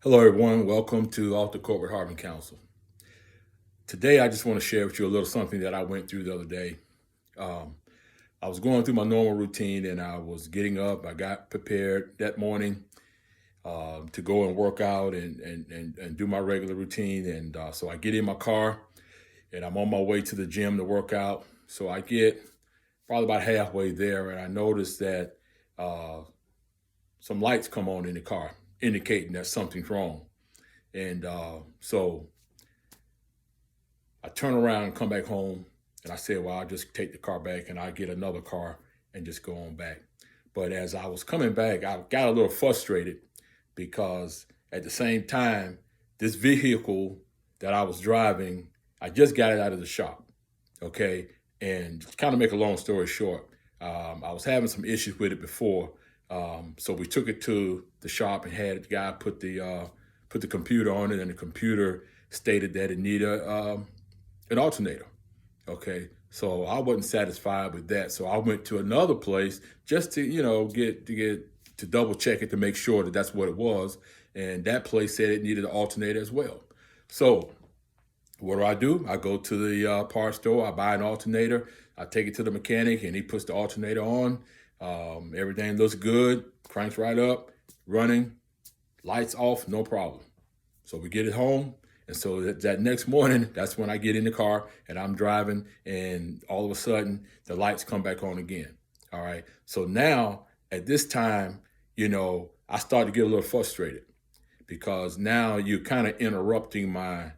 Hello, everyone. Welcome to Off the Court with Harvard Council. Today, I just want to share with you a little something that I went through the other day. Um, I was going through my normal routine and I was getting up. I got prepared that morning to go and work out and do my regular routine. And so I get in my car and I'm on my way to the gym to work out. So I get probably about halfway there and I notice that uh, some lights come on in the car, indicating that something's wrong. And so I turn around and come back home, and I said, well, I'll just take the car back and I'll get another car and just go on back. But as I was coming back, I got a little frustrated because at the same time, this vehicle that I was driving, I just got it out of the shop. Okay. And to kind of make a long story short, I was having some issues with it before. So we took it to the shop and had the guy put the computer on it, and the computer stated that it needed an alternator. Okay, so I wasn't satisfied with that, so I went to another place just to get to double check it to make sure that that's what it was, and that place said it needed an alternator as well. So what do? I go to the parts store, I buy an alternator, I take it to the mechanic, and he puts the alternator on. Everything looks good, cranks right up, running, lights off, no problem. So we get it home. And so that next morning, that's when I get in the car and I'm driving, and all of a sudden the lights come back on again. All right. So now at this time, I start to get a little frustrated because now you're kind of interrupting my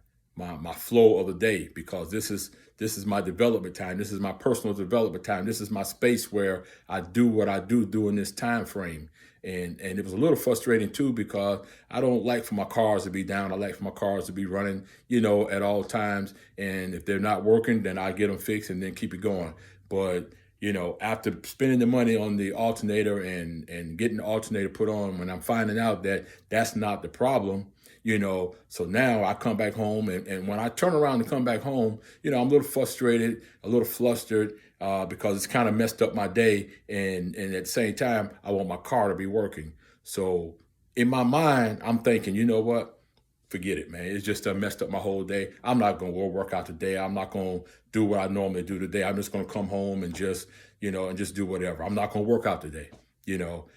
flow of the day, because this is my development time. This is my personal development time. This is my space where I do what I do during this time frame. And it was a little frustrating too, because I don't like for my cars to be down. I like for my cars to be running, at all times. And if they're not working, then I get them fixed and then keep it going. But after spending the money on the alternator and getting the alternator put on, when I'm finding out that that's not the problem, so now I come back home, and when I turn around to come back home, I'm a little frustrated, a little flustered, because it's kind of messed up my day. And at the same time, I want my car to be working. So in my mind, I'm thinking, you know what? Forget it, man. It's just messed up my whole day. I'm not going to go work out today. I'm not going to do what I normally do today. I'm just going to come home and just do whatever. I'm not going to work out today, you know.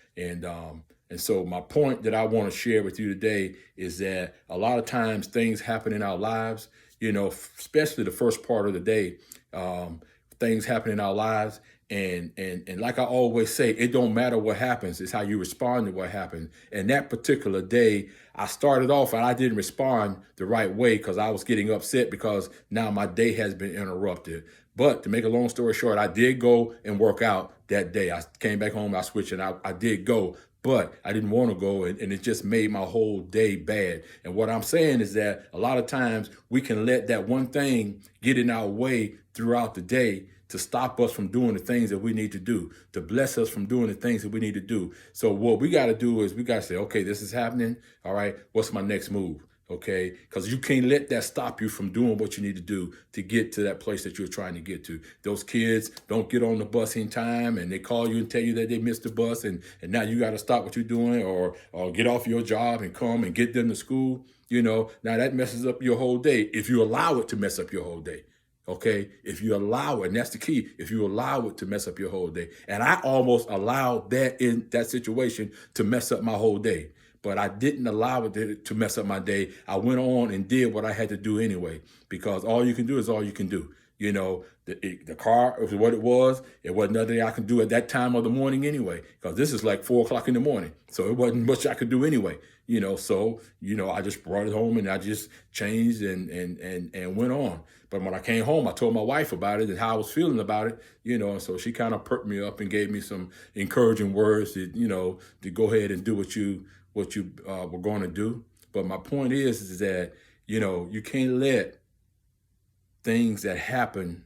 And so my point that I want to share with you today is that a lot of times things happen in our lives, especially the first part of the day. Things happen in our lives, and like I always say, it don't matter what happens, it's how you respond to what happened. And that particular day, I started off and I didn't respond the right way because I was getting upset because now my day has been interrupted. But to make a long story short, I did go and work out that day. I came back home, I switched, and I did go, but I didn't want to go, and it just made my whole day bad. And what I'm saying is that a lot of times we can let that one thing get in our way throughout the day to stop us from doing the things that we need to do, to bless us from doing the things that we need to do. So what we got to do is we got to say, okay, this is happening. All right, what's my next move? Okay, because you can't let that stop you from doing what you need to do to get to that place that you're trying to get to. Those kids don't get on the bus in time, and they call you and tell you that they missed the bus, and now you got to stop what you're doing, or get off your job and come and get them to school. Now that messes up your whole day if you allow it to mess up your whole day. Okay, if you allow it, and that's the key, if you allow it to mess up your whole day. And I almost allowed that in that situation to mess up my whole day, but I didn't allow it to mess up my day. I went on and did what I had to do anyway, because all you can do is all you can do. The car is what it was. It wasn't nothing I could do at that time of the morning anyway, because this is like 4 o'clock in the morning. So it wasn't much I could do anyway. So I just brought it home and I just changed and went on. But when I came home, I told my wife about it and how I was feeling about it, and so she kind of perked me up and gave me some encouraging words to go ahead and do what you were going to do. But my point is that, you can't let things that happen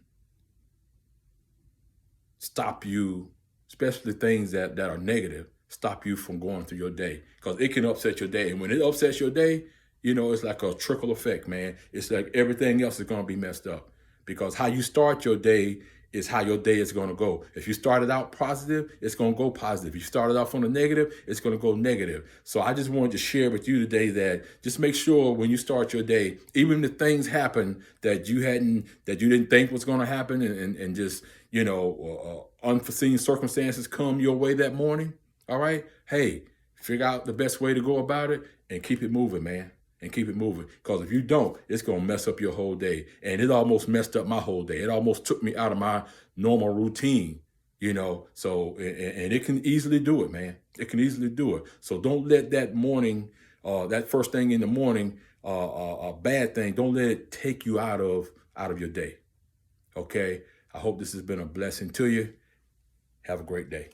stop you, especially things that are negative, stop you from going through your day, because it can upset your day. And when it upsets your day, it's like a trickle effect, man. It's like everything else is going to be messed up, because how you start your day is how your day is going to go. If you started out positive, it's going to go positive. If you started off on a negative, it's going to go negative. So I just wanted to share with you today that just make sure when you start your day, even if things happen that you didn't think was going to happen, and just, unforeseen circumstances come your way that morning. All right. Hey, figure out the best way to go about it and keep it moving, man. And keep it moving. Because if you don't, it's going to mess up your whole day. And it almost messed up my whole day. It almost took me out of my normal routine, So, and it can easily do it, man. It can easily do it. So don't let that morning, that first thing in the morning, a bad thing, don't let it take you out of your day. Okay? I hope this has been a blessing to you. Have a great day.